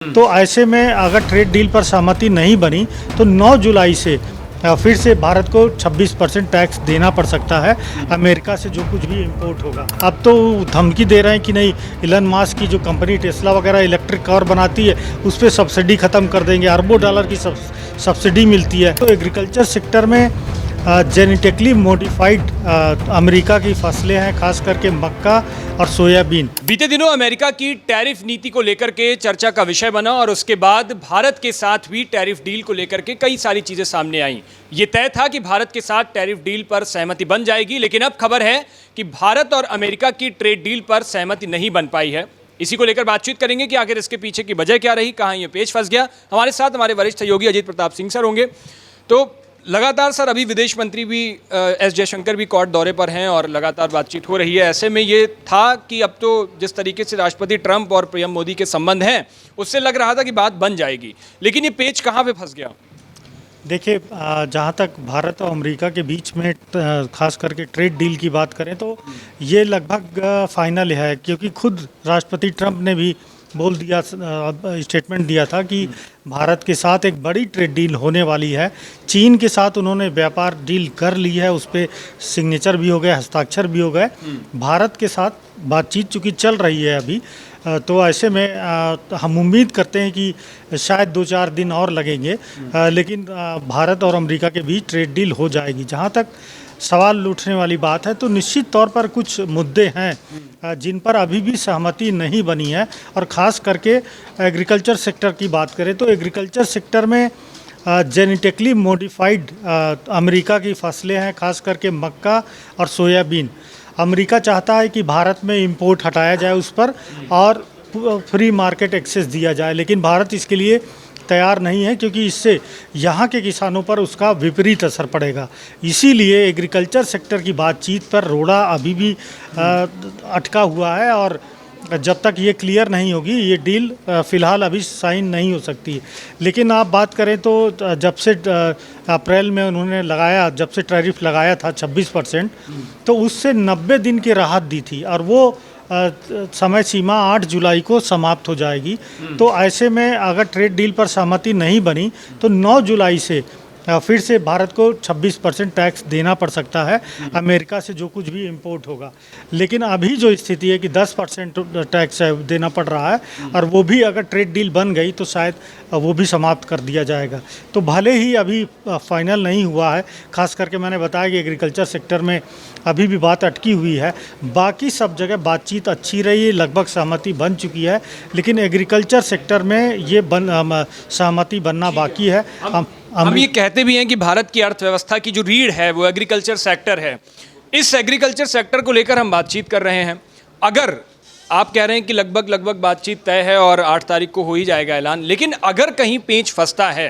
तो ऐसे में अगर ट्रेड डील पर सहमति नहीं बनी तो 9 जुलाई से फिर से भारत को 26% टैक्स देना पड़ सकता है अमेरिका से जो कुछ भी इंपोर्ट होगा। अब तो धमकी दे रहे हैं कि नहीं, इलन मस्क की जो कंपनी टेस्ला वगैरह इलेक्ट्रिक कार बनाती है उस पर सब्सिडी ख़त्म कर देंगे, अरबों डॉलर की सब्सिडी मिलती है। तो एग्रीकल्चर सेक्टर में जेनेटिकली मॉडिफाइड अमेरिका की फसलें हैं, खास करके मक्का और सोयाबीन। बीते दिनों अमेरिका की टैरिफ नीति को लेकर के चर्चा का विषय बना और उसके बाद भारत के साथ भी टैरिफ डील को लेकर के कई सारी चीजें सामने आईं। ये तय था कि भारत के साथ टैरिफ डील पर सहमति बन जाएगी, लेकिन अब खबर है कि भारत और अमेरिका की ट्रेड डील पर सहमति नहीं बन पाई है। इसी को लेकर बातचीत करेंगे कि आखिर इसके पीछे की वजह क्या रही, कहाँ ये पेच फंस गया। हमारे साथ हमारे वरिष्ठ सहयोगी अजीत प्रताप सिंह सर होंगे। तो लगातार सर अभी विदेश मंत्री भी एस जयशंकर भी क्वाड दौरे पर हैं और लगातार बातचीत हो रही है। ऐसे में ये था कि अब तो जिस तरीके से राष्ट्रपति ट्रंप और पीएम मोदी के संबंध हैं उससे लग रहा था कि बात बन जाएगी, लेकिन ये पेच कहाँ पे फंस गया? देखिए, जहाँ तक भारत और अमेरिका के बीच में खास करके ट्रेड डील की बात करें तो ये लगभग फाइनल है, क्योंकि खुद राष्ट्रपति ट्रंप ने भी बोल दिया, स्टेटमेंट दिया था कि भारत के साथ एक बड़ी ट्रेड डील होने वाली है। चीन के साथ उन्होंने व्यापार डील कर ली है, उस पर सिग्नेचर भी हो गए, हस्ताक्षर भी हो गए। भारत के साथ बातचीत चूँकि चल रही है अभी, तो ऐसे में हम उम्मीद करते हैं कि शायद 2-4 दिन और लगेंगे, लेकिन भारत और अमेरिका के बीच ट्रेड डील हो जाएगी। जहाँ तक सवाल उठने वाली बात है तो निश्चित तौर पर कुछ मुद्दे हैं जिन पर अभी भी सहमति नहीं बनी है, और ख़ास करके एग्रीकल्चर सेक्टर की बात करें तो एग्रीकल्चर सेक्टर में जेनेटिकली मॉडिफाइड अमेरिका की फसलें हैं, खास करके मक्का और सोयाबीन। अमेरिका चाहता है कि भारत में इंपोर्ट हटाया जाए उस पर और फ्री मार्केट एक्सेस दिया जाए, लेकिन भारत इसके लिए तैयार नहीं है, क्योंकि इससे यहाँ के किसानों पर उसका विपरीत असर पड़ेगा। इसीलिए एग्रीकल्चर सेक्टर की बातचीत पर रोड़ा अभी भी अटका हुआ है, और जब तक ये क्लियर नहीं होगी ये डील फ़िलहाल अभी साइन नहीं हो सकती। लेकिन आप बात करें तो जब से अप्रैल में उन्होंने लगाया, जब से टैरिफ लगाया था 26%, तो उससे 90 दिन की राहत दी थी, और वो समय सीमा 8 जुलाई को समाप्त हो जाएगी। तो ऐसे में अगर ट्रेड डील पर सहमति नहीं बनी तो 9 जुलाई से फिर से भारत को 26% टैक्स देना पड़ सकता है अमेरिका से जो कुछ भी इंपोर्ट होगा। लेकिन अभी जो स्थिति है कि 10% टैक्स देना पड़ रहा है, और वो भी अगर ट्रेड डील बन गई तो शायद वो भी समाप्त कर दिया जाएगा। तो भले ही अभी फाइनल नहीं हुआ है, खास करके मैंने बताया कि एग्रीकल्चर सेक्टर में अभी भी बात अटकी हुई है। बाकी सब जगह बातचीत अच्छी रही है, लगभग सहमति बन चुकी है, लेकिन एग्रीकल्चर सेक्टर में ये सहमति बनना बाकी है। हम ये कहते भी हैं कि भारत की अर्थव्यवस्था की जो रीढ़ है वो एग्रीकल्चर सेक्टर है। इस एग्रीकल्चर सेक्टर को लेकर हम बातचीत कर रहे हैं। अगर आप कह रहे हैं कि लगभग बातचीत तय है और 8 तारीख को हो ही जाएगा ऐलान, लेकिन अगर कहीं पेंच फंसता है,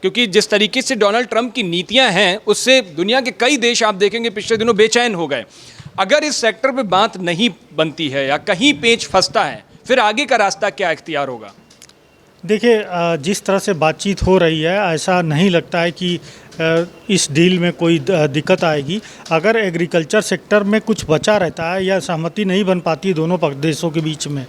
क्योंकि जिस तरीके से डोनाल्ड ट्रंप की नीतियां हैं उससे दुनिया के कई देश आप देखेंगे पिछले दिनों बेचैन हो गए। अगर इस सेक्टर पे बात नहीं बनती है या कहीं पेंच फंसता है, फिर आगे का रास्ता क्या इख्तियार होगा? देखिए, जिस तरह से बातचीत हो रही है ऐसा नहीं लगता है कि इस डील में कोई दिक्कत आएगी। अगर एग्रीकल्चर सेक्टर में कुछ बचा रहता है या सहमति नहीं बन पाती दोनों देशों के बीच में,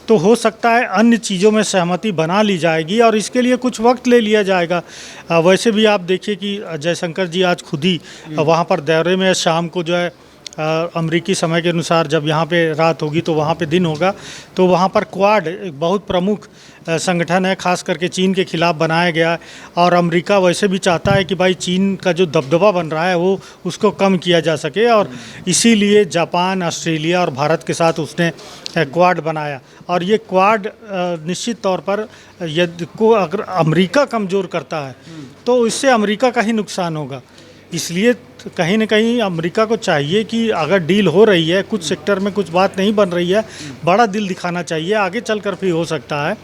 तो हो सकता है अन्य चीज़ों में सहमति बना ली जाएगी, और इसके लिए कुछ वक्त ले लिया जाएगा। वैसे भी आप देखिए कि जयशंकर जी आज खुद ही वहाँ पर दौरे में, शाम को जो है अमरीकी समय के अनुसार जब यहाँ पे रात होगी तो वहाँ पे दिन होगा, तो वहाँ पर क्वाड एक बहुत प्रमुख संगठन है, खास करके चीन के खिलाफ बनाया गया है। और अमेरिका वैसे भी चाहता है कि भाई चीन का जो दबदबा बन रहा है वो उसको कम किया जा सके, और इसीलिए जापान, ऑस्ट्रेलिया और भारत के साथ उसने क्वाड बनाया। और ये क्वाड निश्चित तौर पर यदि को अगर अमेरिका कमज़ोर करता है तो इससे अमेरिका का ही नुकसान होगा। इसलिए कहीं न कहीं अमेरिका को चाहिए कि अगर डील हो रही है, कुछ सेक्टर में कुछ बात नहीं बन रही है, बड़ा दिल दिखाना चाहिए, आगे चलकर भी हो सकता है,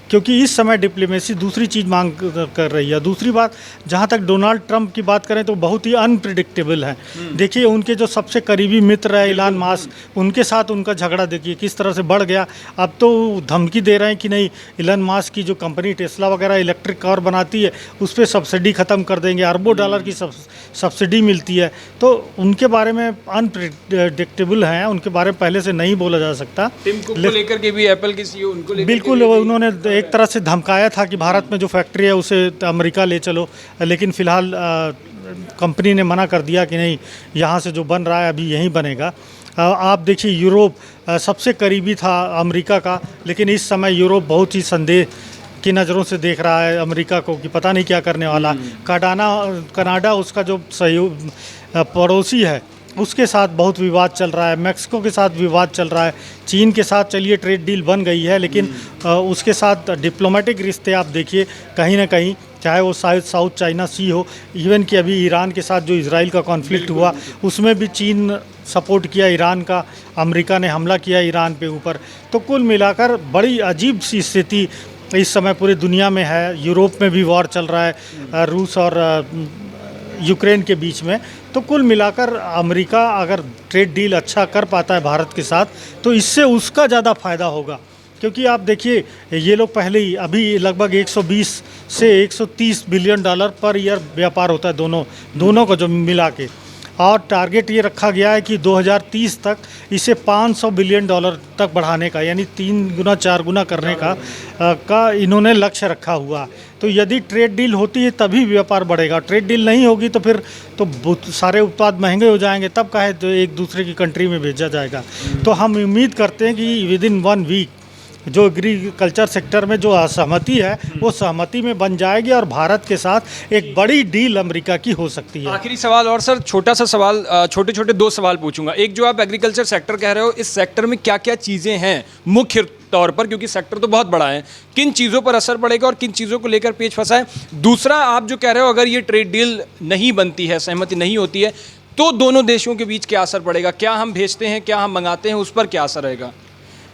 क्योंकि इस समय डिप्लोमेसी दूसरी चीज़ मांग कर रही है। दूसरी बात, जहाँ तक डोनाल्ड ट्रंप की बात करें तो बहुत ही अनप्रिडिक्टेबल है। देखिए, उनके जो सबसे करीबी मित्र है इलन मस्क, उनके साथ उनका झगड़ा देखिए किस तरह से बढ़ गया। अब तो धमकी दे रहे हैं कि नहीं, इलन मस्क की जो कंपनी टेस्ला वगैरह इलेक्ट्रिक कार बनाती है उस पर सब्सिडी ख़त्म कर देंगे, अरबों डॉलर की सब्सिडी मिलती है। तो उनके बारे में अनप्रिडिक्टेबल हैं, उनके बारे में पहले से नहीं बोला जा सकता। टिम कुक को लेकर के भी एप्पल के सीईओ उनको लेकर बिल्कुल, उन्होंने एक तरह से धमकाया था कि भारत में जो फैक्ट्री है उसे अमेरिका ले चलो, लेकिन फ़िलहाल कंपनी ने मना कर दिया कि नहीं, यहाँ से जो बन रहा है अभी यहीं बनेगा। आप देखिए यूरोप सबसे करीबी था अमेरिका का, लेकिन इस समय यूरोप बहुत ही संदेह की नज़रों से देख रहा है अमेरिका को कि पता नहीं क्या करने वाला। कनाडा उसका जो सहयोग पड़ोसी है उसके साथ बहुत विवाद चल रहा है, मैक्सिको के साथ विवाद चल रहा है, चीन के साथ चलिए ट्रेड डील बन गई है, लेकिन उसके साथ डिप्लोमेटिक रिश्ते आप देखिए कहीं ना कहीं, चाहे वो साउथ चाइना सी हो, इवन कि अभी ईरान के साथ जो इजराइल का कॉन्फ्लिक्ट हुआ उसमें भी चीन सपोर्ट किया ईरान का, अमेरिका ने हमला किया ईरान पे ऊपर। तो कुल मिलाकर बड़ी अजीब सी स्थिति इस समय पूरी दुनिया में है। यूरोप में भी वॉर चल रहा है रूस और यूक्रेन के बीच में। तो कुल मिलाकर अमेरिका अगर ट्रेड डील अच्छा कर पाता है भारत के साथ तो इससे उसका ज़्यादा फ़ायदा होगा, क्योंकि आप देखिए ये लोग पहले ही अभी लगभग 120 से 130 बिलियन डॉलर पर ईयर व्यापार होता है दोनों को जो मिला के, और टारगेट ये रखा गया है कि 2030 तक इसे 500 बिलियन डॉलर तक बढ़ाने का, यानी 3 गुना 4 गुना करने का इन्होंने लक्ष्य रखा हुआ। तो यदि ट्रेड डील होती है तभी व्यापार बढ़ेगा, ट्रेड डील नहीं होगी तो फिर तो सारे उत्पाद महंगे हो जाएंगे, तब काहे तो एक दूसरे की कंट्री में भेजा जाएगा। तो हम उम्मीद करते हैं कि विद इन 1 वीक जो एग्रीकल्चर सेक्टर में जो असहमति है वो सहमति में बन जाएगी और भारत के साथ एक बड़ी डील अमेरिका की हो सकती है। आखिरी सवाल और सर, छोटा सा सवाल, छोटे छोटे 2 सवाल पूछूंगा। एक, जो आप एग्रीकल्चर सेक्टर कह रहे हो, इस सेक्टर में क्या क्या चीज़ें हैं मुख्य तौर पर, क्योंकि सेक्टर तो बहुत बड़ा है, किन चीज़ों पर असर पड़ेगा और किन चीज़ों को लेकर पेच फंसा है? दूसरा, आप जो कह रहे हो अगर ये ट्रेड डील नहीं बनती है, सहमति नहीं होती है, तो दोनों देशों के बीच क्या असर पड़ेगा? क्या हम भेजते हैं, क्या हम मंगाते हैं, उस पर क्या असर रहेगा?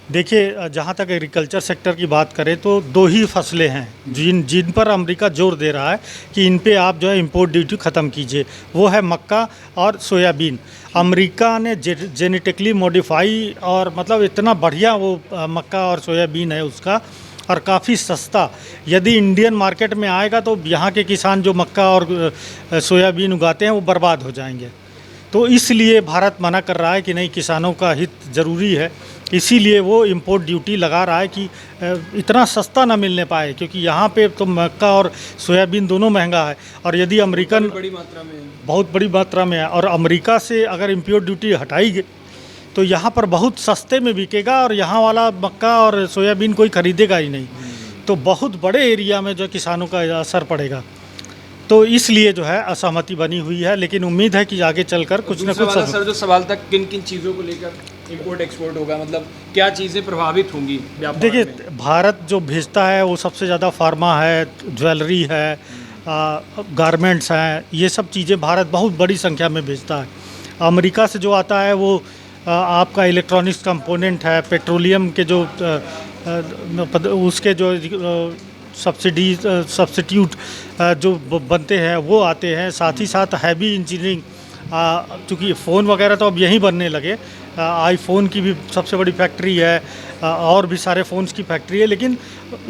देखिए, जहाँ तक एग्रीकल्चर सेक्टर की बात करें तो 2 ही फसलें हैं जिन पर अमेरिका जोर दे रहा है कि इन पे आप जो है इंपोर्ट ड्यूटी ख़त्म कीजिए, वो है मक्का और सोयाबीन। अमेरिका ने जेनेटिकली मॉडिफाई और मतलब इतना बढ़िया वो मक्का और सोयाबीन है उसका, और काफ़ी सस्ता। यदि इंडियन मार्केट में आएगा तो यहाँ के किसान जो मक्का और सोयाबीन उगाते हैं वो बर्बाद हो जाएंगे। तो इसलिए भारत मना कर रहा है कि नहीं, किसानों का हित ज़रूरी है, इसीलिए वो इंपोर्ट ड्यूटी लगा रहा है कि इतना सस्ता ना मिलने पाए, क्योंकि यहाँ पे तो मक्का और सोयाबीन दोनों महंगा है। और यदि अमेरिकन बड़ी मात्रा में, बहुत बड़ी मात्रा में है, और अमेरिका से अगर इंपोर्ट ड्यूटी हटाई गई तो यहाँ पर बहुत सस्ते में बिकेगा और यहाँ वाला मक्का और सोयाबीन कोई ख़रीदेगा ही नहीं। तो बहुत बड़े एरिया में जो किसानों का असर पड़ेगा। तो इसलिए जो है असहमति बनी हुई है, लेकिन उम्मीद है कि आगे चलकर कुछ न कुछ। सर, जो सवाल तक किन किन चीज़ों को लेकर इंपोर्ट एक्सपोर्ट होगा, मतलब क्या चीज़ें प्रभावित होंगी व्यापार में? देखिए, भारत जो भेजता है वो सबसे ज़्यादा फार्मा है, ज्वेलरी है, गारमेंट्स हैं, ये सब चीज़ें भारत बहुत बड़ी संख्या में भेजता है। अमेरिका से जो आता है वो आपका इलेक्ट्रॉनिक्स कंपोनेंट है, पेट्रोलियम के जो उसके जो सब्सिट्यूट जो बनते हैं वो आते हैं, साथ ही साथ हैवी इंजीनियरिंग, चूँकि फ़ोन वगैरह तो अब यहीं बनने लगे, आईफोन की भी सबसे बड़ी फैक्ट्री है, और भी सारे फ़ोन्स की फैक्ट्री है, लेकिन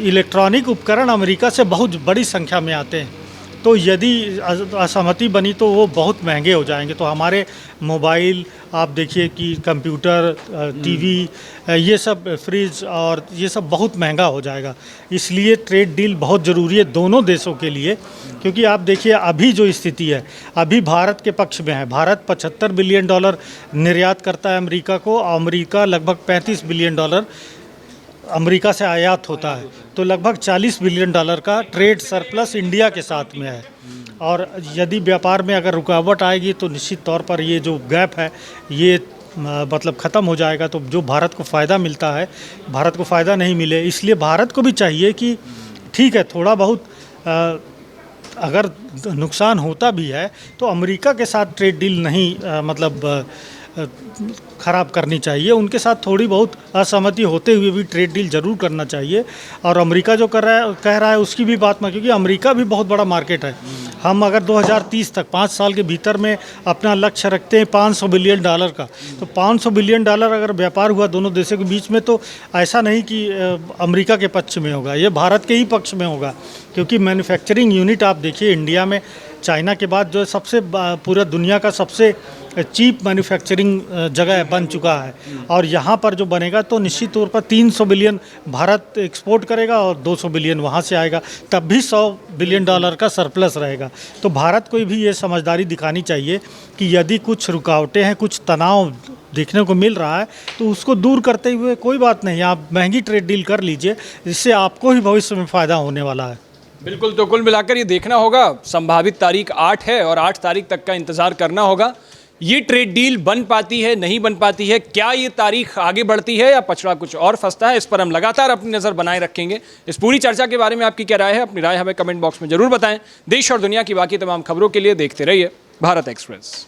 इलेक्ट्रॉनिक उपकरण अमेरिका से बहुत बड़ी संख्या में आते हैं। तो यदि असहमति बनी तो वो बहुत महंगे हो जाएंगे। तो हमारे मोबाइल आप देखिए कि कंप्यूटर, टीवी, ये सब, फ्रिज और ये सब बहुत महंगा हो जाएगा। इसलिए ट्रेड डील बहुत ज़रूरी है दोनों देशों के लिए, क्योंकि आप देखिए अभी जो स्थिति है अभी भारत के पक्ष में है। भारत 75 बिलियन डॉलर निर्यात करता है अमेरिका को, अमेरिका लगभग 35 बिलियन डॉलर अमेरिका से आयात होता है। तो लगभग 40 बिलियन डॉलर का ट्रेड सरप्लस इंडिया के साथ में है। और यदि व्यापार में अगर रुकावट आएगी तो निश्चित तौर पर ये जो गैप है ये मतलब ख़त्म हो जाएगा। तो जो भारत को फ़ायदा मिलता है, भारत को फ़ायदा नहीं मिले, इसलिए भारत को भी चाहिए कि ठीक है, थोड़ा बहुत अगर नुकसान होता भी है तो अमेरिका के साथ ट्रेड डील नहीं मतलब ख़राब करनी चाहिए। उनके साथ थोड़ी बहुत असहमति होते हुए भी ट्रेड डील ज़रूर करना चाहिए। और अमेरिका जो कह रहा है उसकी भी बात में, क्योंकि अमेरिका भी बहुत बड़ा मार्केट है। हम अगर 2030 तक 5 साल के भीतर में अपना लक्ष्य रखते हैं 500 बिलियन डॉलर का, तो 500 बिलियन डॉलर अगर व्यापार हुआ दोनों देशों के बीच में तो ऐसा नहीं कि अमेरिका के पक्ष में होगा, ये भारत के ही पक्ष में होगा। क्योंकि मैन्युफैक्चरिंग यूनिट आप देखिए इंडिया में चाइना के बाद जो सबसे पूरा दुनिया का सबसे चीप मैन्युफैक्चरिंग जगह बन चुका है। और यहाँ पर जो बनेगा तो निश्चित तौर पर 300 बिलियन भारत एक्सपोर्ट करेगा और 200 बिलियन वहाँ से आएगा, तब भी 100 बिलियन डॉलर का सरप्लस रहेगा। तो भारत को भी ये समझदारी दिखानी चाहिए कि यदि कुछ रुकावटें हैं, कुछ तनाव देखने को मिल रहा है, तो उसको दूर करते हुए कोई बात नहीं, आप महंगी ट्रेड डील कर लीजिए, जिससे आपको ही भविष्य में फ़ायदा होने वाला है। बिल्कुल, तो कुल मिलाकर ये देखना होगा, संभावित तारीख 8 है और 8 तारीख तक का इंतजार करना होगा। ये ट्रेड डील बन पाती है, नहीं बन पाती है, क्या ये तारीख आगे बढ़ती है या पछड़ा कुछ और फंसता है, इस पर हम लगातार अपनी नज़र बनाए रखेंगे। इस पूरी चर्चा के बारे में आपकी क्या राय है? अपनी राय हमें कमेंट बॉक्स में जरूर बताएं। देश और दुनिया की बाकी तमाम खबरों के लिए देखते रहिए भारत एक्सप्रेस।